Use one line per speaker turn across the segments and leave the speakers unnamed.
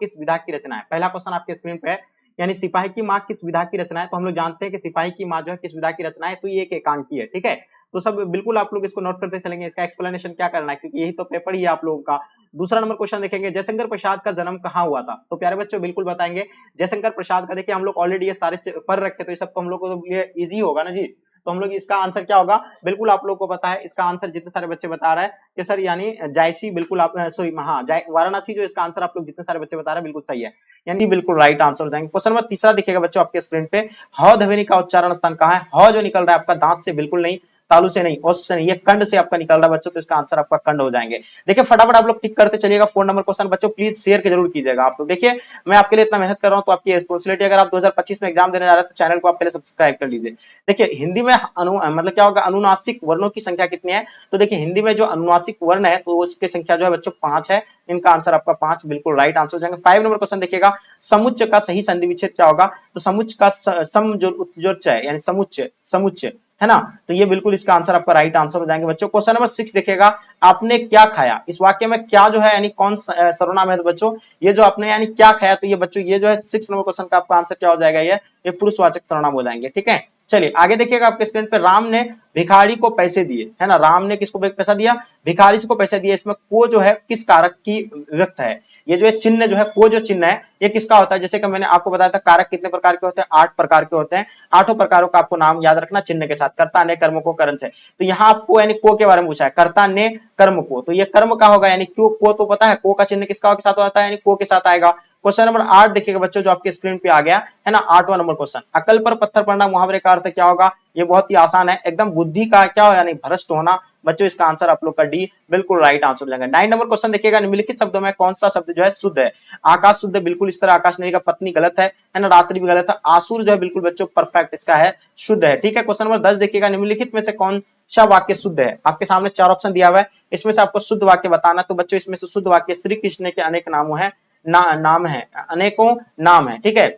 किस विधा की रचना है? पहला क्वेश्चन आपके स्क्रीन पे है, यानी सिपाही की माँ किस विधा की रचना है? तो हम लोग जानते हैं कि सिपाही की माँ जो है किस विधा की रचना है, तो ये एक एकांकी है, ठीक है। तो सब बिल्कुल आप लोग इसको नोट करते चलेंगे, इसका एक्सप्लेनेशन क्या करना है, क्योंकि यही तो पेपर ही है आप लोगों का। दूसरा नंबर क्वेश्चन देखेंगे, जयशंकर प्रसाद का जन्म कहाँ हुआ था? तो प्यारे बच्चों बिल्कुल बताएंगे। जयशंकर प्रसाद का देखिए हम लोग ऑलरेडी ये सारे पढ़ रखे, तो ये सब तो हम लोग को ये इजी होगा ना जी। तो हम लोग इसका आंसर क्या होगा, बिल्कुल आप लोग को पता है। इसका आंसर जितने सारे बच्चे बता रहे हैं कि सर यानी जायसी, बिल्कुल आप सॉरी हाँ वाराणसी, जो इसका आंसर आप लोग जितने सारे बच्चे बता रहे हैं बिल्कुल सही है, यानी बिल्कुल राइट आंसर हो जाएंगे। क्वेश्चन नंबर तीसरा देखिएगा बच्चों आपके स्क्रीन पे, ह ध्वनि का उच्चारण स्थान कहाँ है? ह जो निकल रहा है आपका दांत से बिल्कुल नहीं, तालू से नहीं, ओष्ठ से नहीं, ये कंड से आपका निकल रहा है बच्चों, तो इसका आंसर आपका कंड हो जाएंगे। देखिए फटाफट आप लोग टिक करते चलिएगा। 4 नंबर क्वेश्चन बच्चों प्लीज शेयर के जरूर कीजिएगा आप लोग। देखिए मैं आपके लिए इतना मेहनत कर रहा हूं, तो आपकी रिस्पांसिबिलिटी, अगर आप 2025 में एग्जाम देने जा रहे हैं तो चैनल को आप पहले सब्सक्राइब कर लीजिए। देखिए हिंदी में मतलब क्या होगा, अनुनासिक वर्णों की संख्या कितनी है? तो देखिए हिंदी में जो अनुनासिक वर्ण है तो उसकी संख्या जो है बच्चों 5 है। इनका आंसर आपका 5 बिल्कुल राइट आंसर हो जाएंगे। 5 नंबर क्वेश्चन देखिएगा, समुच्च का सही संधि विच्छेद क्या होगा? तो समुच्च का सम जो च है, यानी समुच्च समुच्च है ना, तो ये बिल्कुल इसका आंसर आपका राइट आंसर हो जाएंगे बच्चों। क्वेश्चन नंबर 6 देखिएगा, आपने क्या खाया? इस वाक्य में क्या जो है यानी कौन सर्वनाम है तो बच्चों ये जो आपने यानी क्या खाया, तो ये बच्चों ये जो है 6 नंबर क्वेश्चन का आपका आंसर क्या हो जाएगा, ये पुरुषवाचक सर्वनाम हो जाएंगे, ठीक है। चलिए आगे देखिएगा आपके स्क्रीन पे, राम ने भिखारी को पैसे दिए, है ना, राम ने किसको पैसा दिया? भिखारी को पैसे दिए। इसमें को जो है किस कारक की व्यक्त है? ये जो है चिन्ह जो है, को जो चिन्ह है ये किसका होता है? जैसे कि मैंने आपको बताया था कारक कितने प्रकार के होते हैं, 8 प्रकार के होते हैं। 8 प्रकारों का आपको नाम याद रखना चिन्ह के साथ, कर्ता ने कर्म को करण से। तो यहाँ आपको यानी को के बारे में पूछा है, कर्ता ने कर्म को, तो ये कर्म का होगा, यानी क्यों को तो पता है, को का चिन्ह किसका के साथ होता है, यानी को के साथ आएगा। क्वेश्चन नंबर 8 देखिएगा बच्चों जो आपके स्क्रीन पे आ गया है ना, 8वां नंबर क्वेश्चन, अकल पर पत्थर पड़ना मुहावरे का अर्थ क्या होगा? ये बहुत ही आसान है एकदम, बुद्धि का क्या हो यानी भ्रष्ट होना बच्चों। इसका आंसर आप लोग का डी बिल्कुल राइट आंसर हो जाएगा। 9 नंबर क्वेश्चन देखिएगा, निम्नलिखित शब्दों में कौन सा शब्द जो है शुद्ध है? आकाश शुद्ध है, बिल्कुल इस तरह आकाश नहीं का, पत्नी गलत है ना, रात्रि भी गलत है, आसुर जो है बिल्कुल बच्चों परफेक्ट इसका है, शुद्ध है, ठीक है। क्वेश्चन नंबर 10 देखिएगा, निम्नलिखित में से कौन सा वाक्य शुद्ध है? आपके सामने 4 ऑप्शन दिया हुआ है, इसमें से आपको शुद्ध वाक्य बताना। तो बच्चों इसमें से शुद्ध वाक्य, श्री कृष्ण के अनेक नामों है, नाम है, अनेकों नाम है, ठीक है।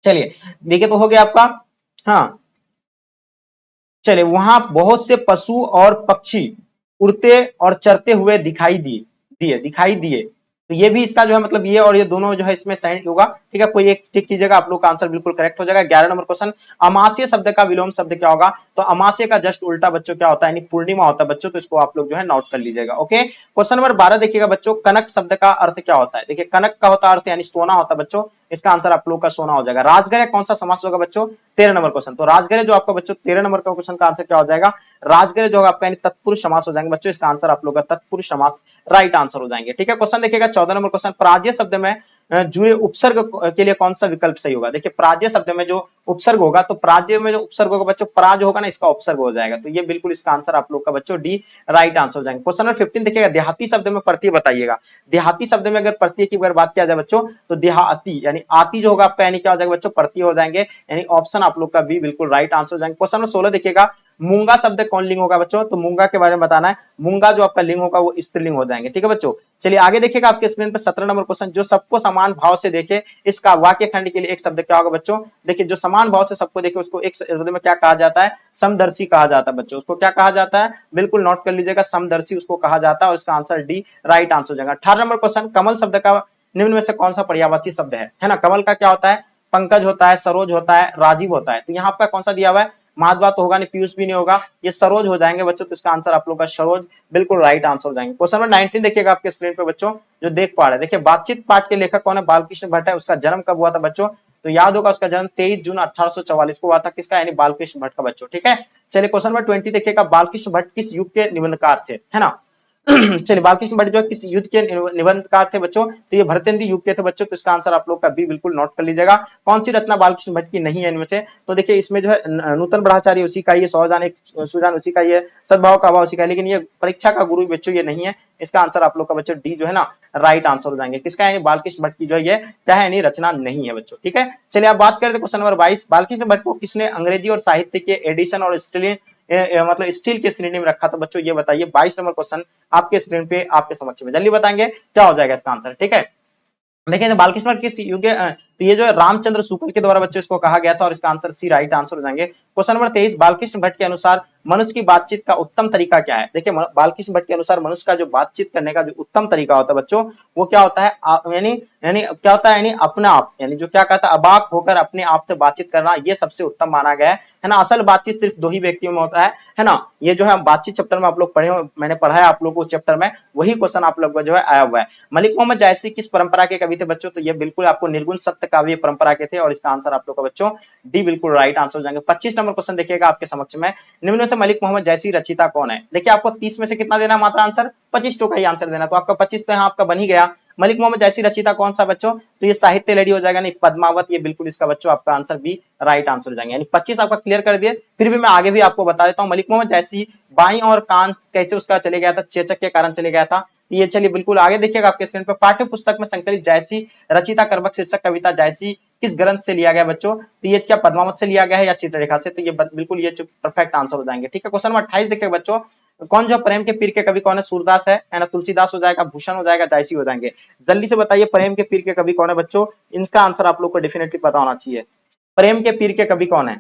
चलिए देखिए तो हो गया आपका, हाँ चलिए, वहां बहुत से पशु और पक्षी उड़ते और चरते हुए दिखाई दिए, तो ये भी इसका जो है मतलब ये और ये दोनों जो है इसमें सही होगा, ठीक है। कोई एक टिक कीजिएगा, आप लोग का आंसर बिल्कुल करेक्ट हो जाएगा। 11 नंबर क्वेश्चन, अमास्य शब्द का विलोम शब्द क्या होगा? तो अमास्य का जस्ट उल्टा बच्चों क्या होता है, यानी पूर्णिमा होता है बच्चों, तो इसको आप लोग जो है नोट कर लीजिएगा, ओके। क्वेश्चन नंबर 12 देखिएगा बच्चों, कनक शब्द का अर्थ क्या होता है? देखिए कनक का होता है अर्थ यानी सोना होता है बच्चों, इसका आंसर आप लोग का सोना हो जाएगा। राजगृह कौन सा समास होगा बच्चों? 13 नंबर क्वेश्चन, तो राजगृह जो आपका बच्चों 13 नंबर का क्वेश्चन का आंसर क्या हो जाएगा? राजगृह जो आपका यानी तत्पुरुष समास हो जाएंगे बच्चों, इसका आंसर आप लोग का तत्पुरुष समास राइट आंसर हो जाएंगे, ठीक है। क्वेश्चन देखिएगा 14 नंबर क्वेश्चन, पराजय शब्द में जुड़े उपसर्ग के लिए कौन सा विकल्प सही होगा? देखिए पराजय शब्द में जो उपसर्ग होगा, तो पराजय में जो उपसर्ग होगा बच्चों, पराज होगा ना, इसका उपसर्ग हो जाएगा, तो ये बिल्कुल इसका आंसर आप लोग का बच्चों डी राइट आंसर हो जाएंगे। क्वेश्चन नंबर 15 देखिएगा, देहाती शब्द में प्रत्यय बताइएगा। देहाती शब्द में अगर प्रत्यय की अगर बात किया जाए बच्चों, तो देहाती यानी आती जो होगा आपका यानी क्या हो जाएगा बच्चों? प्रत्यय हो जाएंगे, यानी ऑप्शन आप लोग का बी बिल्कुल राइट आंसर हो जाएंगे। क्वेश्चन नंबर 16 देखिएगा, मूंगा शब्द कौन लिंग होगा बच्चों? तो मूंगा के बारे में बताना है, मूंगा जो आपका लिंग होगा वो स्त्रीलिंग हो जाएंगे, ठीक है बच्चों। चलिए आगे देखिएगा आपके स्क्रीन पर 17 नंबर क्वेश्चन, जो सबको समान भाव से देखे, इसका वाक्य खंड के लिए एक शब्द क्या होगा बच्चों? देखिए जो समान भाव से सबको देखे उसको एक शब्द में क्या कहा जाता है? समदर्शी कहा जाता है बच्चों, उसको क्या कहा जाता है? बिल्कुल नोट कर लीजिएगा, समदर्शी उसको कहा जाता है, और इसका आंसर डी राइट आंसर हो जाएगा। 18 नंबर क्वेश्चन, कमल शब्द का निम्न में से कौन सा पर्यायवाची शब्द है ना? कमल का क्या होता है? पंकज होता है, सरोज होता है, राजीव होता है, तो यहाँ आपका कौन सा दिया हुआ है? माधवा तो होगा नहीं, पीयूष भी नहीं होगा, ये सरोज हो जाएंगे बच्चों, तो इसका आंसर आप लोग का सरोज बिल्कुल राइट आंसर हो जाएंगे। क्वेश्चन नंबर 19 देखिएगा आपके स्क्रीन पे बच्चों, जो देख पा रहे हैं, देखिए बातचीत पाठ के लेखक कौन है? बालकृष्ण भट्ट है। उसका जन्म कब हुआ था बच्चों? तो याद होगा उसका जन्म 23 जून 1844 को हुआ था, किसका? यानी बालकृष्ण भट्ट का बच्चों, ठीक है। चलिए क्वेश्चन नंबर 20 देखिएगा, बालकृष्ण भट्ट किस युग के निबंधकार थे, है ना? चलिए बालकृष्ण भट्ट जो है किस युद्ध के निबंधकार थे बच्चों? तो ये भरतेंदु युग के थे बच्चों, तो इसका आंसर आप लोग का बी बिल्कुल नोट कर लीजिएगा। कौन सी रचना बालकृष्ण भट्ट की नहीं है इनमें से? तो देखिए इसमें जो है नूतन ब्रह्मचारी उसी का, ये सुजान उसी का, ये सद्भाव का अभाव उसी का, लेकिन ये परीक्षा का गुरु बच्चों ये नहीं है, इसका आंसर आप लोग का बच्चों डी जो है ना राइट आंसर हो जाएंगे। किसका? यानी बालकृष्ण भट्ट की जो है ये क्या है, यानी रचना नहीं है बच्चों, ठीक है। चलिए आप बात करते क्वेश्चन नंबर 22, बालकृष्ण भट्ट को किसने अंग्रेजी और साहित्य के एडिशन और मतलब स्टील के श्रेणी में रखा था बच्चों, ये बताइए। 22 नंबर क्वेश्चन आपके स्क्रीन पे आपके समक्ष में, जल्दी बताएंगे क्या हो जाएगा इसका आंसर, ठीक है। देखिए बालकृष्ण भट्ट किस युग, तो ये जो है रामचंद्र शुक्ल के द्वारा बच्चों इसको कहा गया था, और इसका आंसर सी राइट आंसर हो जाएंगे। क्वेश्चन नंबर 23, बालकृष्ण भट्ट के अनुसार मनुष्य की बातचीत का उत्तम तरीका क्या है? देखिए बालकृष्ण भट्ट के अनुसार मनुष्य का जो बातचीत करने का जो उत्तम तरीका होता है बच्चों, वो क्या होता है? यानी यानी क्या होता है? यानी अपना आप, यानी जो क्या कहता है, अबाक होकर अपने आप से बातचीत करना, ये सबसे उत्तम माना गया है ना। असल बातचीत सिर्फ दो ही व्यक्तियों में होता है ना। ये जो है बातचीत चैप्टर में आप लोग पढ़े, मैंने पढ़ा है आप लोगों को चैप्टर में, वही क्वेश्चन आप लोग को जो है आया हुआ है। मलिक मोहम्मद जायसी किस परंपरा के कवि थे बच्चों? तो ये बिल्कुल आपको निर्गुण सत्य काव्य परंपरा के थे, और इसका आंसर आप लोग का बच्चों डी बिल्कुल राइट आंसर हो जाएंगे। 25 नंबर क्वेश्चन देखिएगा आपके समक्ष में, निम्न में से मलिक मोहम्मद जायसी रचिता कौन है? देखिए आपको 30 में से कितना देना मात्र आंसर? 25 का ही आंसर देना, तो आपका 25 तो यहाँ आपका बन ही गया। मलिक मोहम्मद जैसी रचिता कौन सा बच्चों? तो ये साहित्य लड़ी हो जाएगा, नहीं पद्मावत, ये बिल्कुल इसका बच्चों आपका आंसर बी राइट आंसर हो जाएंगे। यानी 25 आपका क्लियर कर दिए। फिर भी मैं आगे भी आपको बता देता हूँ, मलिक मोहम्मद जैसी बाई और कान कैसे उसका चले गया था? चेचक के कारण चले गया था। ये चलिए बिल्कुल आगे देखिएगा आपके स्क्रीन पर, पाठ्य पुस्तक में संकलित जायसी रचिता कर्मक शीर्षक कविता जायसी किस ग्रंथ से लिया गया बच्चों? तो ये क्या पद्मावत से लिया गया है या चित्ररेखा से? तो ये बिल्कुल ये परफेक्ट आंसर हो जाएंगे। ठीक है, क्वेश्चन नंबर 28 देखिए बच्चों, कौन जो प्रेम के पीर के कवि कौन है? सूरदास है ना, तुलसीदास हो जाएगा, भूषण हो जाएगा, जायसी हो जाएंगे। जल्दी से बताइए प्रेम के पीर के कवि कौन है बच्चों? इनका आंसर आप लोग को डेफिनेटली पता होना चाहिए। प्रेम के पीर के कवि कौन है?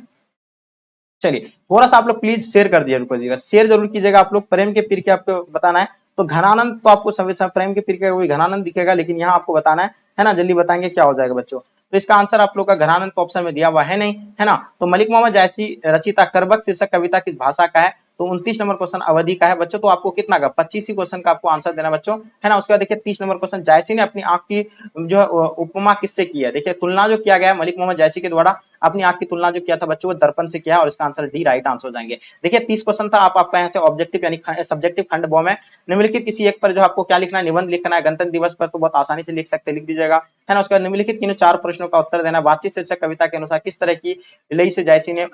चलिए थोड़ा सा आप लोग प्लीज शेयर कर दीजिएगा, शेयर जरूर कीजिएगा आप लोग। प्रेम के पीर के आपको बताना है तो घनानंद, तो आपको सभी प्रेम के पीर के कवि घनानंद दिखेगा, लेकिन यहाँ आपको बताना है ना, जल्दी बताएंगे क्या हो जाएगा बच्चों। तो इसका आंसर आप लोग का घनानंद तो ऑप्शन में दिया हुआ है नहीं, है ना। तो मलिक मोहम्मद जायसी रचिता करबक शीर्षक कविता किस भाषा का है? तो 29 नंबर क्वेश्चन अवधि का है बच्चों। तो आपको कितना का 25 ही क्वेश्चन का आपको आंसर देना बच्चों, है ना। उसके बाद देखिए 30 नंबर क्वेश्चन, जायसी ने अपनी आंख की जो है उपमा किससे की है? देखिए तुलना जो किया गया है मलिक मोहम्मद जायसी के द्वारा, अपनी आंख की तुलना जो किया था बच्चों वो दर्पण से किया, और इसका आंसर डी राइट आंसर हो जाएंगे। देखिए 30 क्वेश्चन था, आपका यहाँ से ऑब्जेक्टिव यानी सब्जेक्टिव खंड बॉम है। निम्नलिखित किसी एक पर जो आपको क्या लिखना है? निबंध लिखना है। गणतंत्र दिवस पर तो बहुत आसानी से लिख सकते, लिख दीजिएगा, है ना। उसके बाद निम्नलिखित तीनों 4 प्रश्नों का उत्तर देना। बातचीत शीर्षक कविता के अनुसार किस तरह की लई से जायसी ने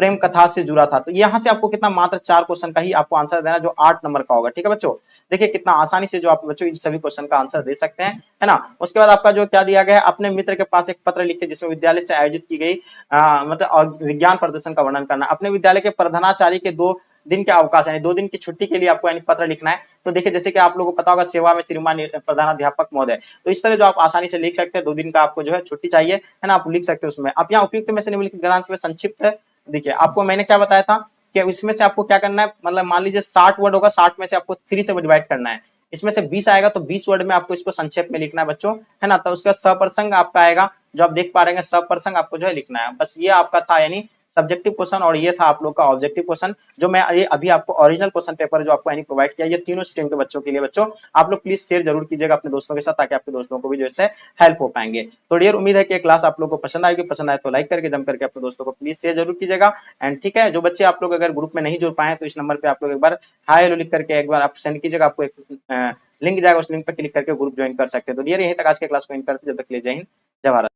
प्रेम कथा से जुड़ा था? तो यहाँ से आपको कितना मात्र 4 क्वेश्चन का ही आपको आंसर देना, जो 8 नंबर का होगा। ठीक है बच्चों, देखिए कितना आसानी से जो आप बच्चों इन सभी क्वेश्चन का आंसर दे सकते हैं, है ना। उसके बाद आपका जो क्या दिया गया है, अपने मित्र के पास एक पत्र लिखे जिसमें विद्यालय से आयोजित की गई मतलब विज्ञान प्रदर्शन का वर्णन करना। अपने विद्यालय के प्रधानाचार्य के 2 दिन के अवकाश यानी 2 दिन की छुट्टी के लिए आपको यानी पत्र लिखना है। तो देखिए जैसे कि आप लोगों को पता होगा सेवा में श्रीमान प्रधानाध्यापक महोदय, तो इस तरह जो आप आसानी से लिख सकते हैं, 2 दिन का आपको जो है छुट्टी चाहिए, है ना, आप लिख सकते हैं उसमें। आप यहाँ उपयुक्त में से निम्नलिखित गद्यांश में संक्षिप्त, देखिए आपको मैंने क्या बताया था कि इसमें से आपको क्या करना है, मतलब मान लीजिए 60 वर्ड होगा, 60 में से आपको 3 से डिवाइड करना है। इसमें से 20 आएगा तो 20 वर्ड में आपको इसको संक्षेप में लिखना है बच्चों, है ना। तो उसका सप्रसंग आपका आएगा, जो आप देख पा रहे हैं सप्रसंग आपको जो है लिखना है। बस ये आपका था यानी सब्जेक्टिव क्वेश्चन, और ये था आप लोग का ऑब्जेक्टिव क्वेश्चन, जो मैं ये अभी आपको ओरिजिनल क्वेश्चन पेपर जो आपको यानी प्रोवाइड किया, ये तीनों स्ट्रीम के बच्चों के लिए बच्चों आप लोग प्लीज शेयर जरूर कीजिएगा अपने दोस्तों के साथ, ताकि आपके दोस्तों को भी जो है हेल्प हो पाएंगे। तो डियर उम्मीद है कि क्लास आप लोग को पसंद आएगी, पसंद आए तो लाइक करके जम करके अपने दोस्तों को प्लीज शेयर जरूर कीजिएगा। एंड ठीक है, जो बच्चे आप लोग अगर ग्रुप में नहीं जुड़ पाए तो इस नंबर पे आप लोग एक बार हाय हेलो लिख करके एक बार आप सेंड कीजिएगा, आपको एक लिंक जाएगा, उस लिंक पर क्लिक करके ग्रुप ज्वाइन कर सकते हैं। तो डियर यहीं तक आज के क्लास को एंड करते, जब तक ले जय हिंद जय भारत।